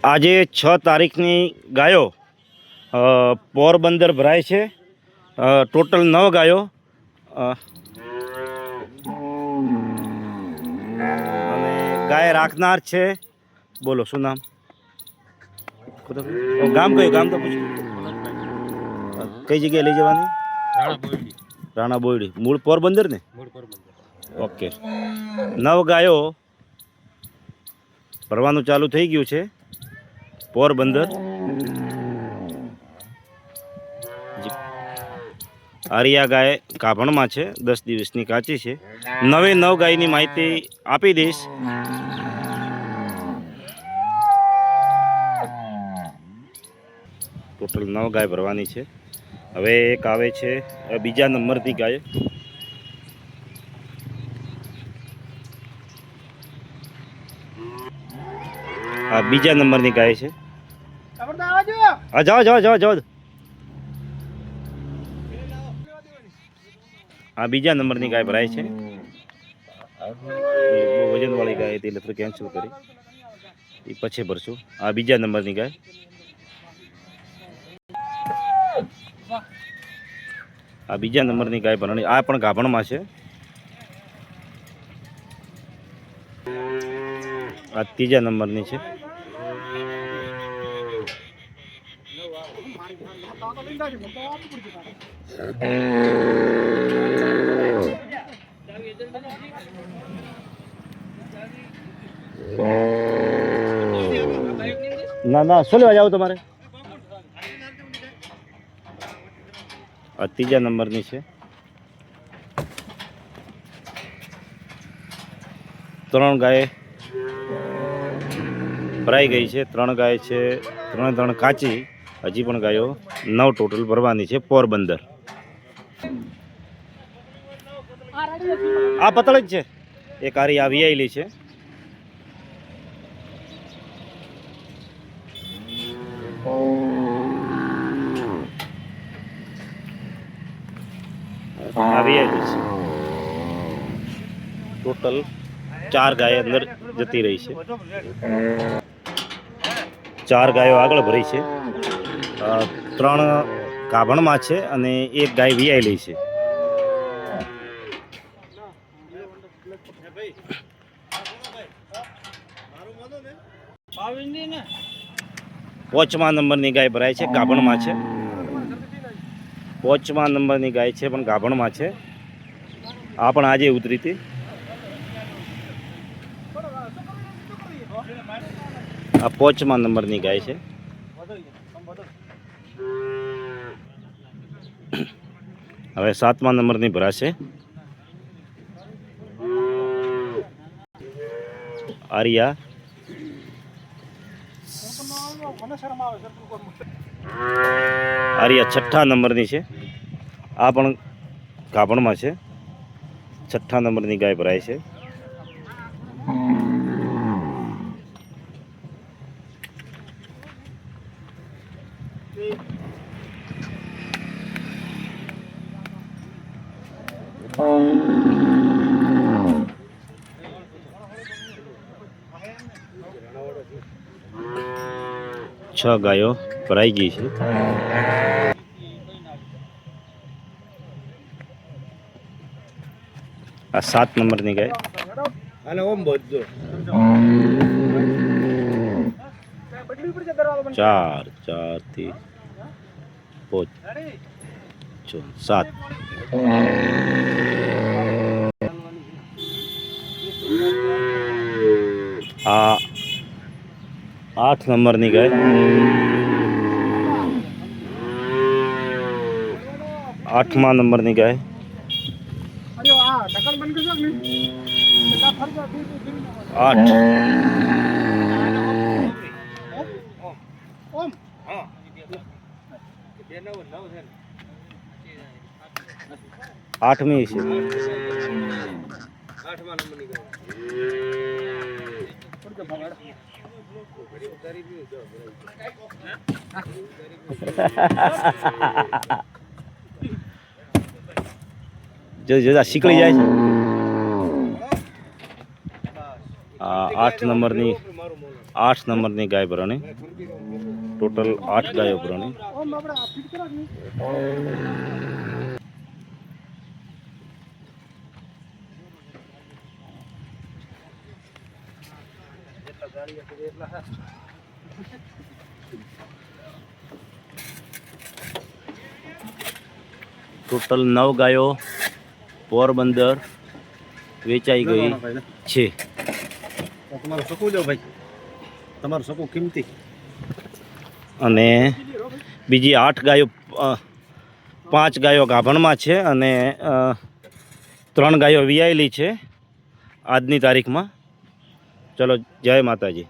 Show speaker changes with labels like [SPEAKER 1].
[SPEAKER 1] આજે 6 તારીખની ગાયો પોરબંદર ભરાય છે। ટોટલ 9 ગાયો અને ગાય રાખનાર છે। બોલો શું નામ? ગામ કયું? ગામ તો પૂછ્યું। કઈ જગ્યાએ લઈ જવાની? રાણા બોયડી। મૂળ પોરબંદર ને? ઓકે। 9 ગાયો ભરવાનું ચાલુ થઈ ગયું છે પોરબંદર। આરિયા ગાય ગાભણમાં છે, 10 દિવસની કાચી છે। 9 ગાયની માહિતી આપી દઈશ। ટોટલ 9 ગાય ભરવાની છે। હવે એક આવે છે બીજા નંબરની ગાય। આ બીજા નંબરની ગાય છે। હા જાઓ જાઓ જાઓ જાઓ। આ બીજા નંબરની ગાય ભરાય છે। વજનવાળી ગાય હતી એટલે કેન્સલ કરી, એ પછી ભરશું। આ બીજા નંબરની ગાય। આ બીજા નંબરની ગાય ભરણી। આ પણ ગાભણમાં છે। આ ત્રીજા નંબરની છે। ના ના શું લેવા જાવ તમારે? આ ત્રીજા નંબરની છે। 3 ગાય ભરાઈ ગઈ છે। 3 ગાય છે, 3 કાચી। હજી પણ ગાયો 9 ટોટલ ભરવાની છે પોરબંદર। આ પતળ જ છે। એક આરી આ વિયાયેલી છે। આ વિયાયેલી છે। ટોટલ 4 ગાય અંદર જતી રહી છે। 4 ગાયો આગળ ભરી છે। 3 ગાભણમાં છે અને 1 ગાય વિયાયેલી છે। પાંચમા નંબરની ગાય ભરાય છે, ગાભણમાં છે। 5મા નંબરની ગાય છે પણ ગાભણમાં છે। આ પણ આજે ઉતરી હતી। આ 5મા નંબરની ગાય છે। હવે 7મા નંબરની ભરાશે। આરિયા આરિયા 6ઠા નંબરની છે। આ પણ ગાભણમાં છે। 6ઠા નંબરની ગાય ભરાય છે। છ ગાયો ભરાઈ ગઈ છે। આ 7 નંબરની ગાય। 4 થી 5 7। આ 8 નંબરની ગાય। 8મા નંબરની ગાય। 8 8મી છે। 8મા નંબરની ગાય। જો જો શીકળી જાય છે। 8 નંબરની 8 નંબરની ગાય ભરાણી. ટોટલ 8 ગાયો ભરાણી. ટોટલ 9 ગાયો પોરબંદર વેચાઈ ગઈ છે.
[SPEAKER 2] તમારું સકું લો ભાઈ, તમારું સકું કિંમતી.
[SPEAKER 1] અને બીજી 8 ગાયો 5 ગાયો ગાભણમાં છે અને 3 ગાયો વિયાયેલી છે આજની તારીખમાં. ચલો, જય માતાજી.